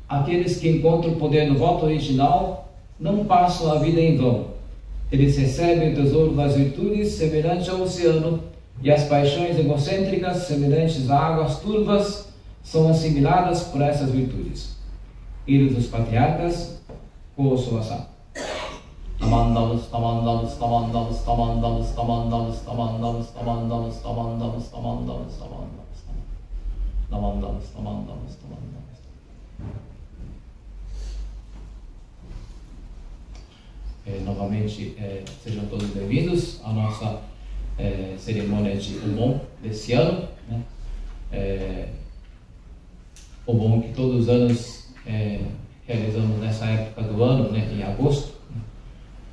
aqueles que encontram o poder no voto original não passam a vida em vão. Eles recebem o tesouro das virtudes semelhante ao oceano, e as paixões egocêntricas semelhantes a águas turvas são assimiladas por essas virtudes. Filhos dos patriarcas, Kosovasan. Tamandamos, tamandamos, tamandamos, tamandamos, tamandamos, tamandamos, tamandamos, tamandamos, tamandamos, tamandamos, tamandamos, tamandamos, tamandamos. Novamente, sejam todos bem-vindos à nossa cerimônia de Obon desse ano, né? Obon que todos os anos realizamos nessa época do ano, né, em agosto.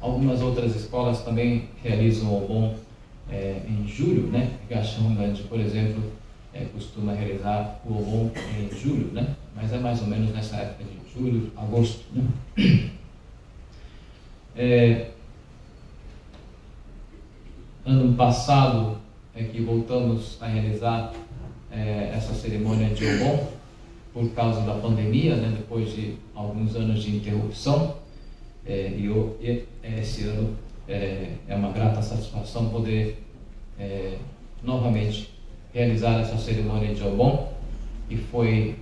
Algumas outras escolas também realizam o Obon em julho, né? Gachangande, por exemplo, costuma realizar o Obon em julho, né? Mas é mais ou menos nessa época de julho, agosto, né? Ano passado é que voltamos a realizar essa cerimônia de Obon por causa da pandemia, né? Depois de alguns anos de interrupção, e esse ano é uma grata satisfação poder novamente realizar essa cerimônia de Obon, que foi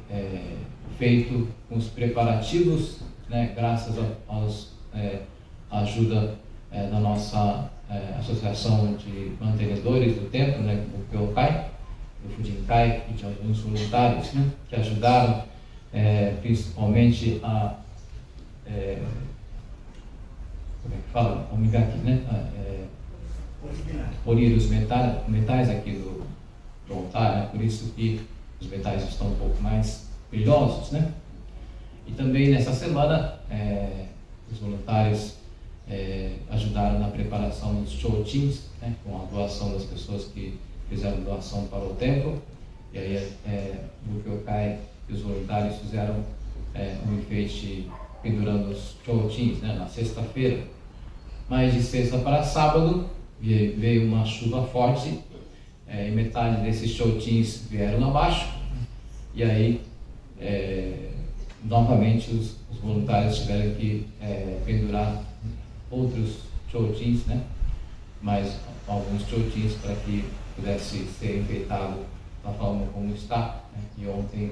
feito com os preparativos, né? Graças à ajuda da nossa associação de mantenedores do templo, né? O Kyokai, do Fujinkai, e de alguns voluntários, né? Que ajudaram principalmente a como é que fala? Omigaki, né? Polir os metais aqui do altar, né? Por isso que os metais estão um pouco mais brilhosos, né? E também nessa semana os voluntários ajudaram na preparação dos chotins, né? Com a doação das pessoas que fizeram doação para o templo. E aí o Kyokai e os voluntários fizeram um enfeite pendurando os chotins, né? Na sexta-feira. Mas de sexta para sábado veio uma chuva forte, e metade desses chotins vieram abaixo, e aí novamente os voluntários tiveram que pendurar outros chotins, né? Mais alguns chotins para que pudesse ser enfeitado da forma como está, né? E ontem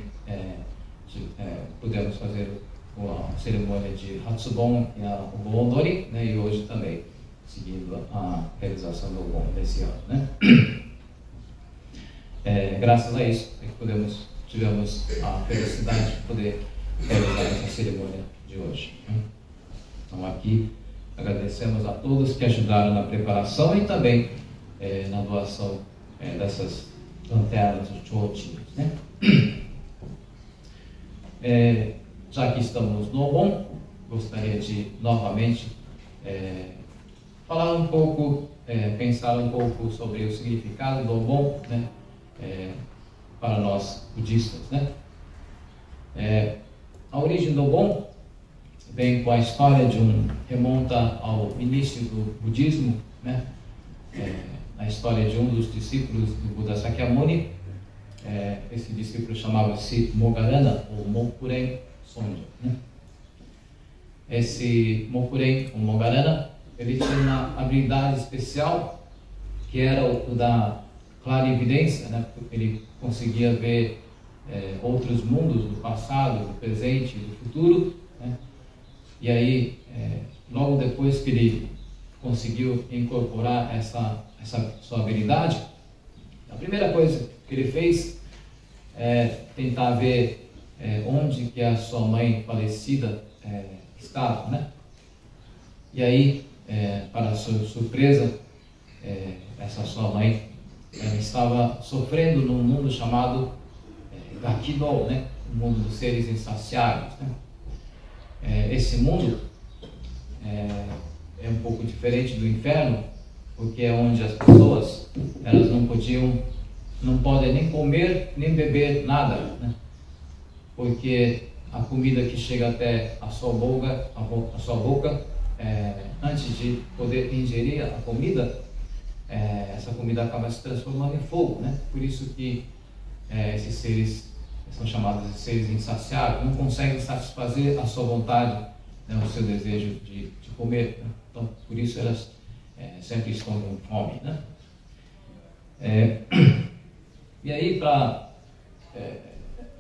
pudemos fazer a cerimônia de Hatsubon e o Obon-Dori, né? E hoje também, seguindo a realização do Obon desse ano, né? Graças a isso é que tivemos a felicidade de poder realizar essa cerimônia de hoje, né? Então aqui agradecemos a todos que ajudaram na preparação e também na doação dessas lanternas, os chotinhos, né? Já que estamos no Obon, gostaria de novamente falar um pouco, pensar um pouco sobre o significado do Obon, né? Para nós budistas, né? A origem do Obon vem com a história remonta ao início do budismo, né? A história de um dos discípulos do Buda Sakyamuni. Esse discípulo chamava-se Moggallana, ou Mokuren Sonja, né? Esse Mokuren, ou Moggallana, ele tinha uma habilidade especial, que era o da clarividência, né? Ele conseguia ver outros mundos do passado, do presente e do futuro, né? E aí, logo depois que ele conseguiu incorporar essa sua habilidade, a primeira coisa que ele fez é tentar ver onde que a sua mãe falecida estava, né? E aí, para sua surpresa, essa sua mãe estava sofrendo num mundo chamado Gakido, né? O mundo dos seres insaciáveis, né? Esse mundo é um pouco diferente do inferno, porque é onde as pessoas elas não podem nem comer nem beber nada, né? Porque a comida que chega até a sua boca, antes de poder ingerir a comida, essa comida acaba se transformando em fogo, né? Por isso que esses seres são chamados de seres insaciáveis, não conseguem satisfazer a sua vontade, né, o seu desejo de comer, né? Então, por isso elas sempre estão com fome, né? E aí,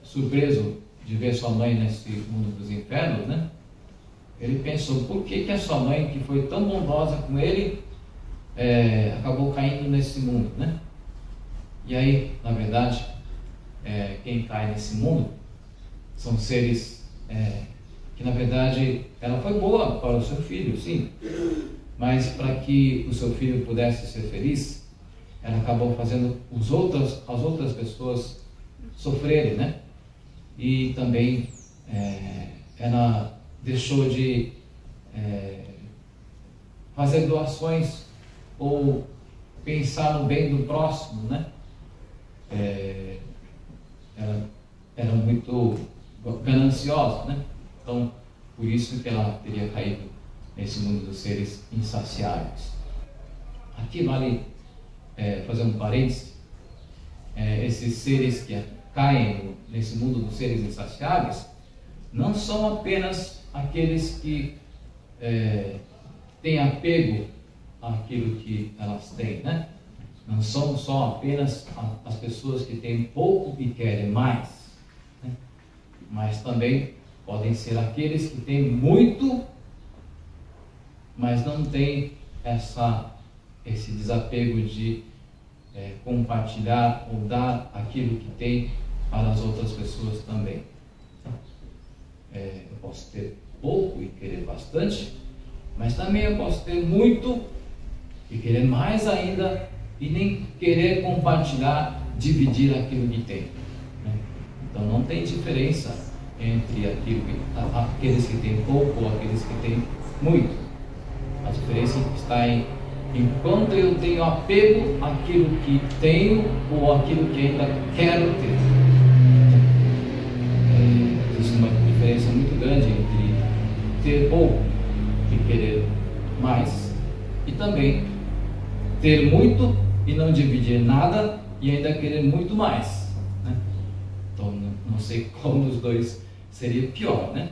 surpreso de ver sua mãe nesse mundo dos infernos, né? Ele pensou, por que a sua mãe, que foi tão bondosa com ele, acabou caindo nesse mundo, né? E aí, na verdade, quem cai nesse mundo são seres que, na verdade, ela foi boa para o seu filho, sim, mas para que o seu filho pudesse ser feliz, ela acabou fazendo as outras pessoas sofrerem, né? E também ela deixou de fazer doações ou pensar no bem do próximo, né? Ela era muito gananciosa, né? Então, por isso que ela teria caído nesse mundo dos seres insaciáveis. Aqui vale fazer um parênteses. Esses seres que caem nesse mundo dos seres insaciáveis não são apenas aqueles que têm apego àquilo que elas têm, né? Não são só apenas as pessoas que têm pouco e querem mais, né? Mas também podem ser aqueles que têm muito, mas não têm esse desapego de compartilhar ou dar aquilo que tem para as outras pessoas também. Eu posso ter pouco e querer bastante, mas também eu posso ter muito e querer mais ainda e nem querer compartilhar, dividir aquilo que tem, né? Então não tem diferença entre aqueles que têm pouco ou aqueles que têm muito. A diferença está enquanto eu tenho apego àquilo que tenho ou àquilo que ainda quero ter. Existe uma diferença muito grande entre ter pouco e querer mais, e também ter muito e não dividir nada e ainda querer muito mais, né? Então não sei qual dos dois seria pior, né?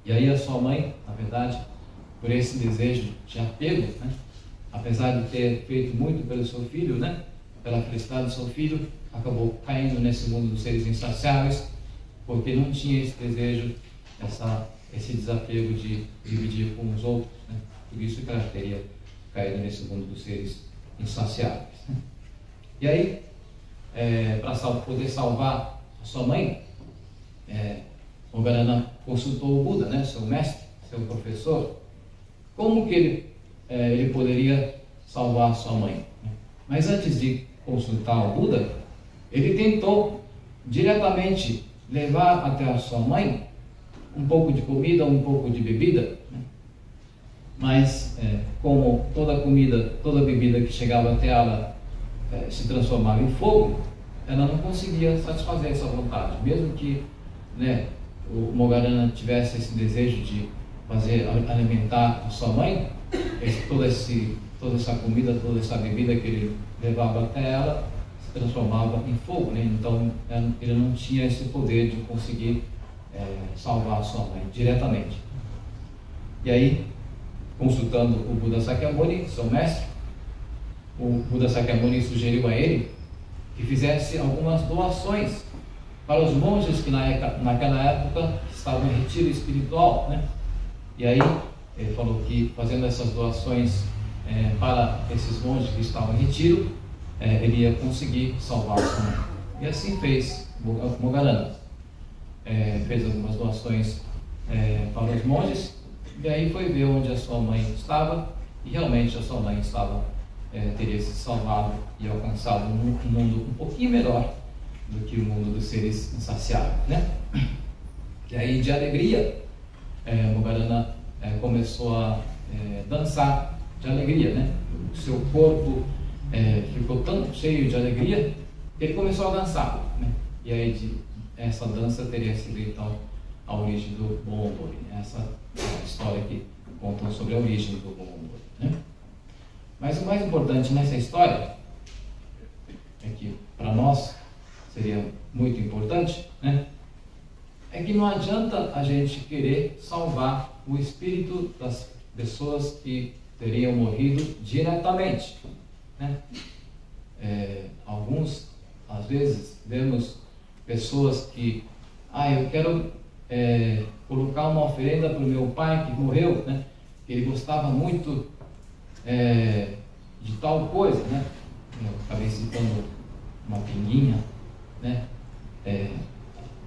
E aí a sua mãe, na verdade, por esse desejo de apego, né, apesar de ter feito muito pelo seu filho, né, pela felicidade do seu filho, acabou caindo nesse mundo dos seres insaciáveis, porque não tinha esse desejo, esse desapego de dividir com os outros, né? Por isso que ela teria caído nesse mundo dos seres insaciáveis, né? E aí, para poder salvar a sua mãe, Moggallana consultou o Buda, né, seu mestre, seu professor, como que ele poderia salvar a sua mãe. Mas antes de consultar o Buda, ele tentou diretamente levar até a sua mãe um pouco de comida, um pouco de bebida, né? Mas como toda comida, toda bebida que chegava até ela se transformava em fogo, ela não conseguia satisfazer essa vontade, mesmo que, né, o Moggallana tivesse esse desejo de alimentar a sua mãe, toda essa comida, toda essa bebida que ele levava até ela se transformava em fogo, né? Então ele não tinha esse poder de conseguir salvar a sua mãe diretamente. E aí, consultando o Buda Sakyamuni, seu mestre, o Buda Sakyamuni sugeriu a ele que fizesse algumas doações para os monges que naquela época estavam em retiro espiritual, né? E aí ele falou que fazendo essas doações para esses monges que estavam em retiro, ele ia conseguir salvar a sua mãe. E assim fez Moggallana. Fez algumas doações para os monges, e aí foi ver onde a sua mãe estava, e realmente a sua mãe teria se salvado e alcançado um mundo um pouquinho melhor do que o mundo dos seres insaciáveis, né? E aí, de alegria, Moggallana começou a dançar de alegria, né? O seu corpo ficou tão cheio de alegria que ele começou a dançar, né? E aí essa dança teria sido então a origem do Bon-Odori, né? Essa história que conta sobre a origem do Bon-Odori, né? Mas o mais importante nessa história é que, para nós, seria muito importante, né? É que não adianta a gente querer salvar o espírito das pessoas que teriam morrido diretamente, né? Alguns, às vezes, vemos pessoas que, eu quero colocar uma oferenda para o meu pai que morreu, né? Ele gostava muito de tal coisa, né? Eu acabei citando uma pinguinha, né?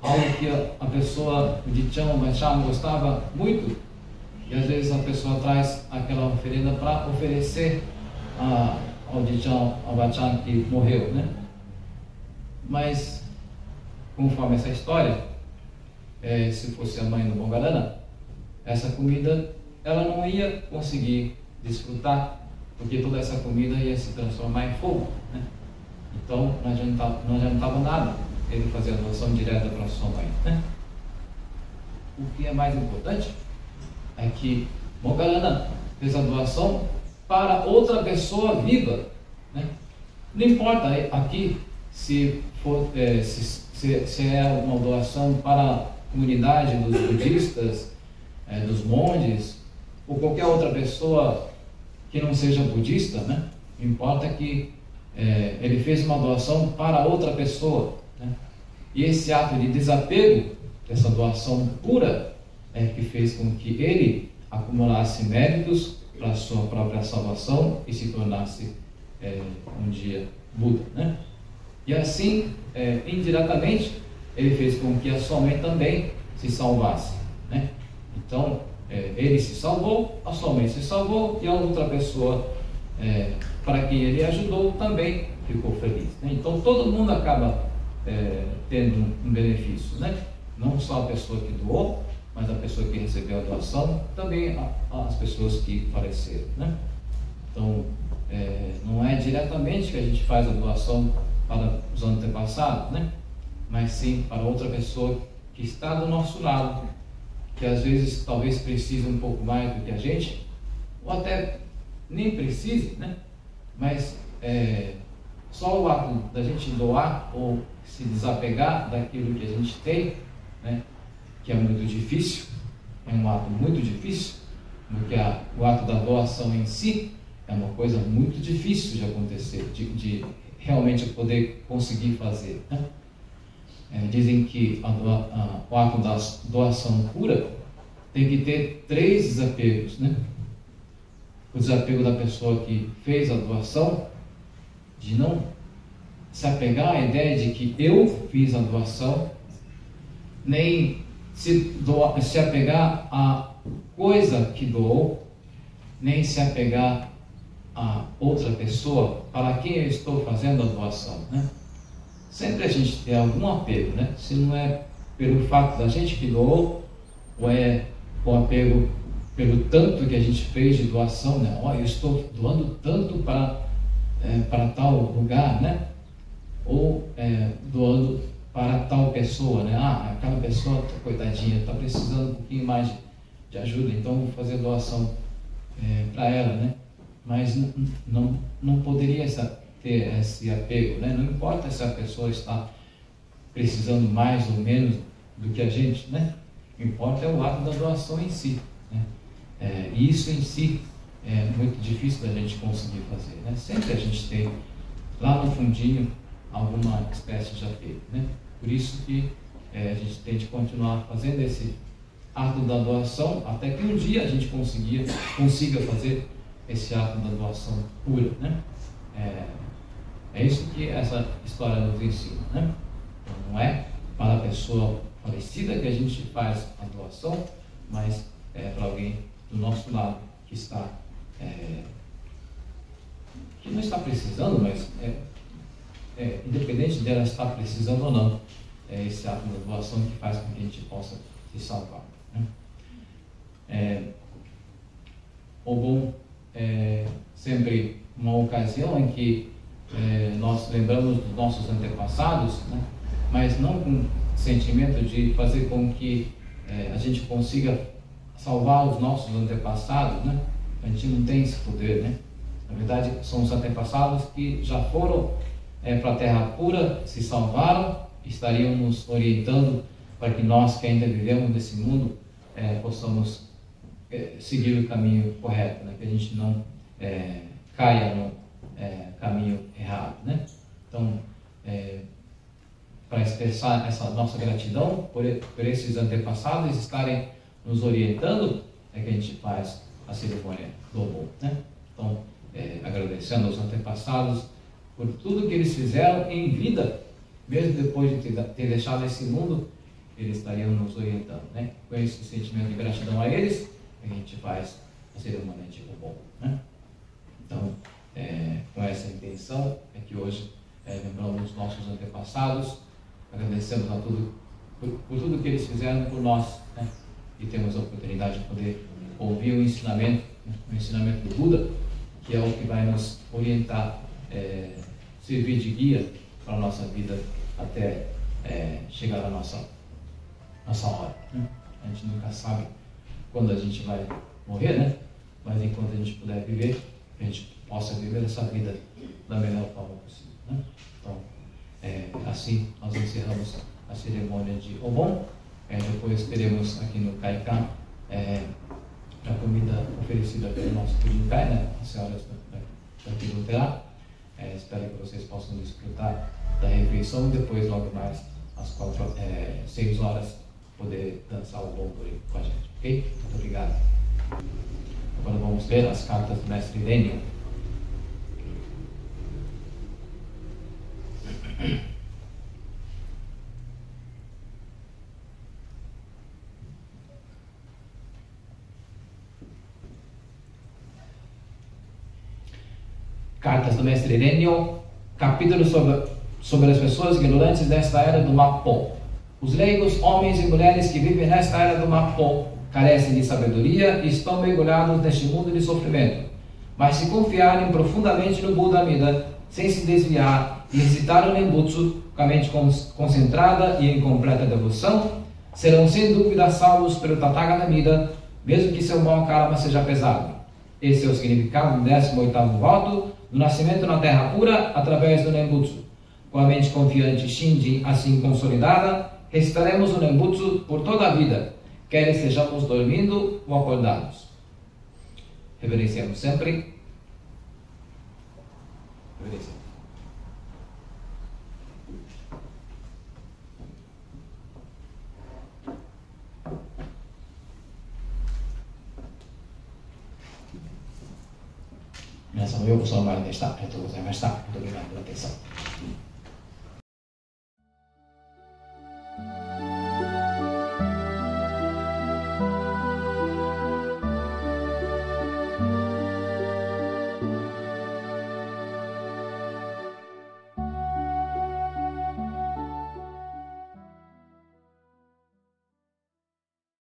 Algo que a pessoa de Chan Bachan gostava muito, e às vezes a pessoa traz aquela oferenda para oferecer ao de Chan Bachan que morreu, né? Mas, conforme essa história, se fosse a mãe do Bongarana, essa comida ela não ia conseguir desfrutar, porque toda essa comida ia se transformar em fogo, né? Então não adiantava nada ele fazer a doação direta para sua mãe, né? O que é mais importante é que Bongarana fez a doação para outra pessoa viva, né? Não importa aqui se é uma doação para a comunidade dos budistas, dos monges, ou qualquer outra pessoa que não seja budista, né? Importa que ele fez uma doação para outra pessoa, né? E esse ato de desapego dessa doação pura é que fez com que ele acumulasse méritos para a sua própria salvação e se tornasse um dia Buda, né? E assim, indiretamente, ele fez com que a sua mãe também se salvasse, né? Então, ele se salvou, a sua mãe se salvou, e a outra pessoa para quem ele ajudou também ficou feliz, né? Então todo mundo acaba tendo um benefício, né? Não só a pessoa que doou, mas a pessoa que recebeu a doação, também as pessoas que faleceram, né? Então não é diretamente que a gente faz a doação para os antepassados, né? Mas sim para outra pessoa que está do nosso lado, que às vezes talvez precise um pouco mais do que a gente, ou até nem precise, né? Mas só o ato da gente doar ou se desapegar daquilo que a gente tem, né? Que é muito difícil, é um ato muito difícil, porque o ato da doação em si é uma coisa muito difícil de acontecer, de realmente poder conseguir fazer, né? Dizem que o ato da doação pura tem que ter 3 desapegos, né? O desapego da pessoa que fez a doação, de não se apegar à ideia de que eu fiz a doação, nem se apegar à coisa que doou, nem se apegar a outra pessoa para quem eu estou fazendo a doação, né? Sempre a gente tem algum apego, né? Se não é pelo fato da gente que doou, ou é o apego pelo tanto que a gente fez de doação, né? Eu estou doando tanto para tal lugar, né? Ou doando para tal pessoa, né? Aquela pessoa, coitadinha, está precisando um pouquinho mais de ajuda, então vou fazer doação para ela, né? Mas não poderia ter esse apego, né? Não importa se a pessoa está precisando mais ou menos do que a gente, né? O que importa é o ato da doação em si, né? E isso em si é muito difícil da gente conseguir fazer, né? Sempre a gente tem lá no fundinho alguma espécie de apego, né? Por isso que a gente tem de continuar fazendo esse ato da doação até que um dia a gente consiga fazer esse ato da doação pura, né? É isso que essa história nos ensina, né? Então, não é para a pessoa falecida que a gente faz a doação, mas para alguém do nosso lado que está que não está precisando, mas independente dela estar precisando ou não, é esse ato da doação que faz com que a gente possa se salvar, né? O bom sempre uma ocasião em que nós lembramos dos nossos antepassados, né? Mas não com sentimento de fazer com que a gente consiga salvar os nossos antepassados, né? A gente não tem esse poder, né? Na verdade, são os antepassados que já foram para a terra pura se salvaram, estariam nos orientando para que nós que ainda vivemos nesse mundo possamos seguir o caminho correto, né? Que a gente não caia no caminho errado, né? Então, para expressar essa nossa gratidão por esses antepassados estarem nos orientando, é que a gente faz a cerimônia do Obon, né? Então, agradecendo aos antepassados por tudo que eles fizeram em vida, mesmo depois de ter deixado esse mundo, eles estariam nos orientando, né? Com esse sentimento de gratidão a eles, a gente faz a cerimônia de Obon, né? Então, com essa intenção, é que hoje lembramos os nossos antepassados, agradecemos a tudo, por tudo que eles fizeram por nós, né? E temos a oportunidade de poder ouvir o ensinamento do Buda, que é o que vai nos orientar, servir de guia para a nossa vida até chegar à nossa hora, né? A gente nunca sabe quando a gente vai morrer, né? Mas enquanto a gente puder viver, que a gente possa viver essa vida da melhor forma possível, né? Então, assim nós encerramos a cerimônia de Obon. Depois teremos aqui no Kaikan a comida oferecida pelo nosso Kujinkai, né? As senhoras daqui do Terá. Espero que vocês possam desfrutar da refeição e depois, logo mais, às 6 horas, poder dançar o Bonbori com a gente, ok? Muito obrigado. Agora vamos ler as cartas do Mestre Daniel. Cartas do Mestre Daniel, capítulo sobre as pessoas ignorantes desta era do Mappo. Os leigos, homens e mulheres que vivem nesta era do Mappo, carecem de sabedoria e estão mergulhados neste mundo de sofrimento. Mas se confiarem profundamente no Buda Amida, sem se desviar e recitar o Nembutsu com a mente concentrada e em completa devoção, serão sem dúvida salvos pelo Tathagata Amida, mesmo que seu mau karma seja pesado. Esse é o significado do 18º voto do nascimento na terra pura através do Nembutsu. Com a mente confiante Shinjin assim consolidada, recitaremos o Nembutsu por toda a vida, quer estejamos dormindo ou acordados. Reverenciamos sempre. Reverenciamos.皆さんもようこそお参りでした。ありがとうございました。本当にありがとうございました。